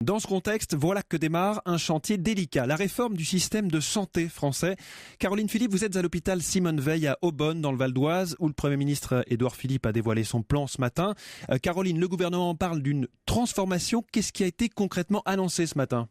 Dans ce contexte, voilà que démarre un chantier délicat, la réforme du système de santé français. Caroline Philippe, vous êtes à l'hôpital Simone Veil à Aubonne, dans le Val d'Oise, où le Premier ministre Édouard Philippe a dévoilé son plan ce matin. Caroline, le gouvernement parle d'une transformation. Qu'est-ce qui a été concrètement annoncé ce matin ?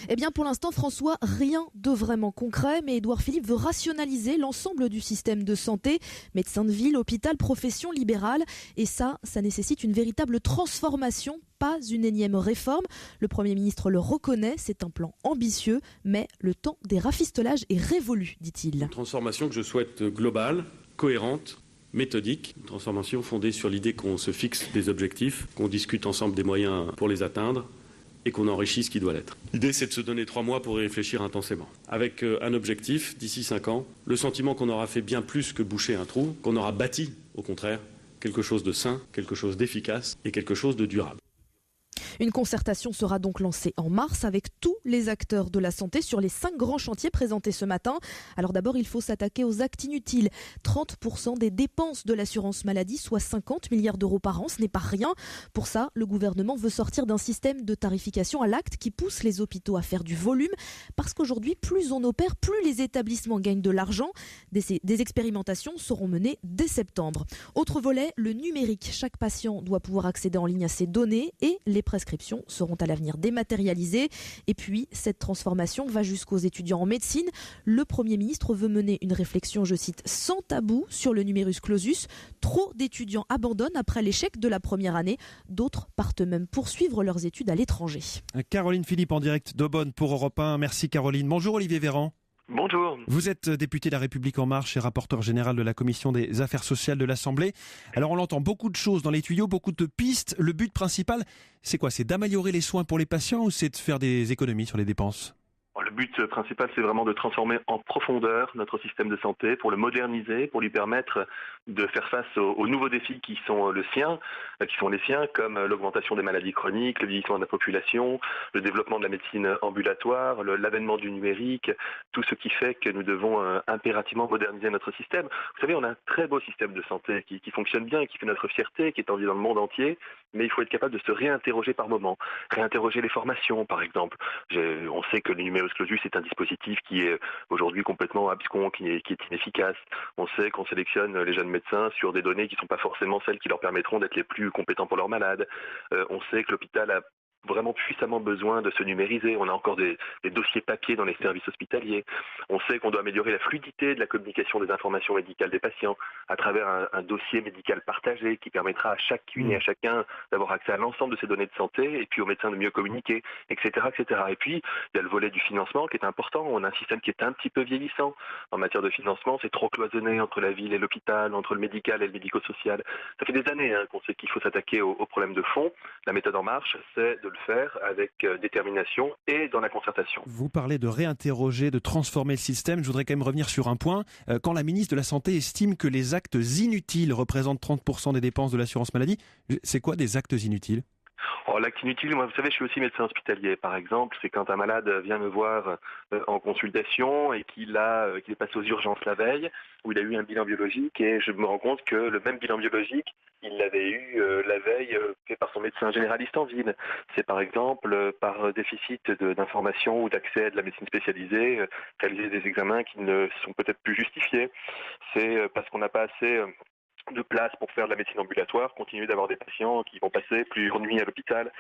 Eh bien, pour l'instant, François, rien de vraiment concret, mais Édouard Philippe veut rationaliser l'ensemble du système de santé, médecins de ville, hôpital, profession libérale. Et ça nécessite une véritable transformation, pas une énième réforme. Le Premier ministre le reconnaît, c'est un plan ambitieux, mais le temps des rafistolages est révolu, dit-il. Une transformation que je souhaite globale, cohérente, méthodique, une transformation fondée sur l'idée qu'on se fixe des objectifs, qu'on discute ensemble des moyens pour les atteindre, et qu'on enrichisse ce qui doit l'être. L'idée, c'est de se donner 3 mois pour y réfléchir intensément. Avec un objectif, d'ici 5 ans, le sentiment qu'on aura fait bien plus que boucher un trou, qu'on aura bâti, au contraire, quelque chose de sain, quelque chose d'efficace et quelque chose de durable. Une concertation sera donc lancée en mars avec tous les acteurs de la santé sur les 5 grands chantiers présentés ce matin. Alors d'abord, il faut s'attaquer aux actes inutiles. 30% des dépenses de l'assurance maladie, soit 50 milliards d'euros par an, ce n'est pas rien. Pour ça, le gouvernement veut sortir d'un système de tarification à l'acte qui pousse les hôpitaux à faire du volume. Parce qu'aujourd'hui, plus on opère, plus les établissements gagnent de l'argent. Des expérimentations seront menées dès septembre. Autre volet, le numérique. Chaque patient doit pouvoir accéder en ligne à ses données et les prescriptions seront à l'avenir dématérialisées. Et puis, cette transformation va jusqu'aux étudiants en médecine. Le Premier ministre veut mener une réflexion, je cite, sans tabou sur le numerus clausus. Trop d'étudiants abandonnent après l'échec de la première année. D'autres partent même poursuivre leurs études à l'étranger. Caroline Philippe en direct d'Aubonne pour Europe 1. Merci Caroline. Bonjour Olivier Véran. Bonjour. Vous êtes député de La République En Marche et rapporteur général de la Commission des Affaires sociales de l'Assemblée. Alors on entend beaucoup de choses dans les tuyaux, beaucoup de pistes. Le but principal, c'est quoi ? C'est d'améliorer les soins pour les patients ou c'est de faire des économies sur les dépenses ? Le but principal, c'est vraiment de transformer en profondeur notre système de santé pour le moderniser, pour lui permettre de faire face aux nouveaux défis qui sont les siens, comme l'augmentation des maladies chroniques, le vieillissement de la population, le développement de la médecine ambulatoire, l'avènement du numérique, tout ce qui fait que nous devons impérativement moderniser notre système. Vous savez, on a un très beau système de santé qui fonctionne bien, qui fait notre fierté, qui est envié dans le monde entier, mais il faut être capable de se réinterroger par moment, réinterroger les formations, par exemple. On sait que le numerus clausus est un dispositif qui est aujourd'hui complètement abscon, qui est inefficace. On sait qu'on sélectionne les jeunes médecins sur des données qui ne sont pas forcément celles qui leur permettront d'être les plus compétents pour leurs malades. On sait que l'hôpital a vraiment puissamment besoin de se numériser. On a encore des dossiers papier dans les services hospitaliers. On sait qu'on doit améliorer la fluidité de la communication des informations médicales des patients à travers un dossier médical partagé qui permettra à chacune et à chacun d'avoir accès à l'ensemble de ces données de santé et puis aux médecins de mieux communiquer, etc., etc. Et puis, il y a le volet du financement qui est important. On a un système qui est un petit peu vieillissant. En matière de financement, c'est trop cloisonné entre la ville et l'hôpital, entre le médical et le médico-social. Ça fait des années qu'on sait qu'il faut s'attaquer aux problèmes de fond. La méthode En Marche, c'est de le faire avec détermination et dans la concertation. Vous parlez de réinterroger, de transformer le système. Je voudrais quand même revenir sur un point. Quand la ministre de la Santé estime que les actes inutiles représentent 30% des dépenses de l'assurance maladie, c'est quoi des actes inutiles ? L'acte inutile, moi, vous savez, je suis aussi médecin hospitalier. Par exemple, c'est quand un malade vient me voir en consultation et qu'il est passé aux urgences la veille, où il a eu un bilan biologique, et je me rends compte que le même bilan biologique, il l'avait eu la veille fait par son médecin généraliste en ville. C'est par exemple par déficit d'information ou d'accès à de la médecine spécialisée, réaliser des examens qui ne sont peut-être plus justifiés. C'est parce qu'on n'a pas assez de place pour faire de la médecine ambulatoire, continuer d'avoir des patients qui vont passer plusieurs nuits à l'hôpital,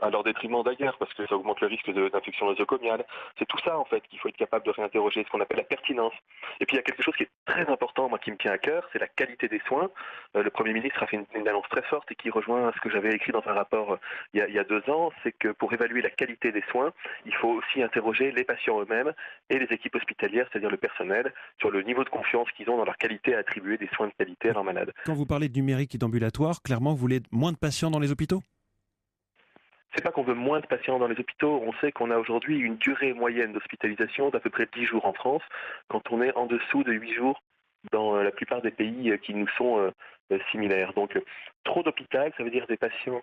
à leur détriment d'ailleurs, parce que ça augmente le risque d'infection nosocomiale. C'est tout ça, en fait, qu'il faut être capable de réinterroger, ce qu'on appelle la pertinence. Et puis, il y a quelque chose qui est très important, moi, qui me tient à cœur, c'est la qualité des soins. Le Premier ministre a fait une annonce très forte et qui rejoint ce que j'avais écrit dans un rapport il y a 2 ans, c'est que pour évaluer la qualité des soins, il faut aussi interroger les patients eux-mêmes et les équipes hospitalières, c'est-à-dire le personnel, sur le niveau de confiance qu'ils ont dans leur qualité à attribuer des soins de qualité à leurs malades. Quand vous parlez de numérique et d'ambulatoire, clairement, vous voulez moins de patients dans les hôpitaux ? C'est pas qu'on veut moins de patients dans les hôpitaux. On sait qu'on a aujourd'hui une durée moyenne d'hospitalisation d'à peu près 10 jours en France, quand on est en dessous de 8 jours dans la plupart des pays qui nous sont similaires. Donc, trop d'hôpital, ça veut dire des patients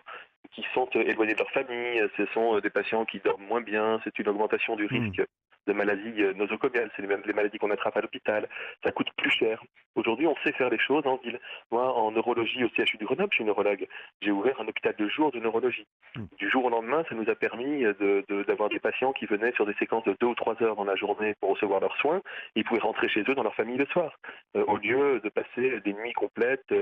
qui sont éloignés de leur famille, ce sont des patients qui dorment moins bien, c'est une augmentation du risque de maladies nosocomiales, c'est les maladies qu'on attrape à l'hôpital, ça coûte plus cher. Aujourd'hui, on sait faire les choses en ville. Moi, en neurologie au CHU de Grenoble, je suis neurologue, j'ai ouvert un hôpital de jour de neurologie. Du jour au lendemain, ça nous a permis d'avoir des patients qui venaient sur des séquences de 2 ou 3 heures dans la journée pour recevoir leurs soins. Ils pouvaient rentrer chez eux dans leur famille le soir, au lieu de passer des nuits complètes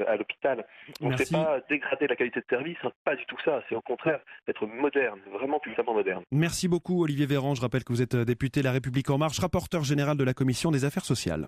à l'hôpital. Donc c'est pas dégrader la qualité de service, pas du tout ça. C'est au contraire être moderne, vraiment puissamment moderne. Merci beaucoup Olivier Véran. Je rappelle que vous êtes député La République En Marche, rapporteur général de la Commission des Affaires sociales.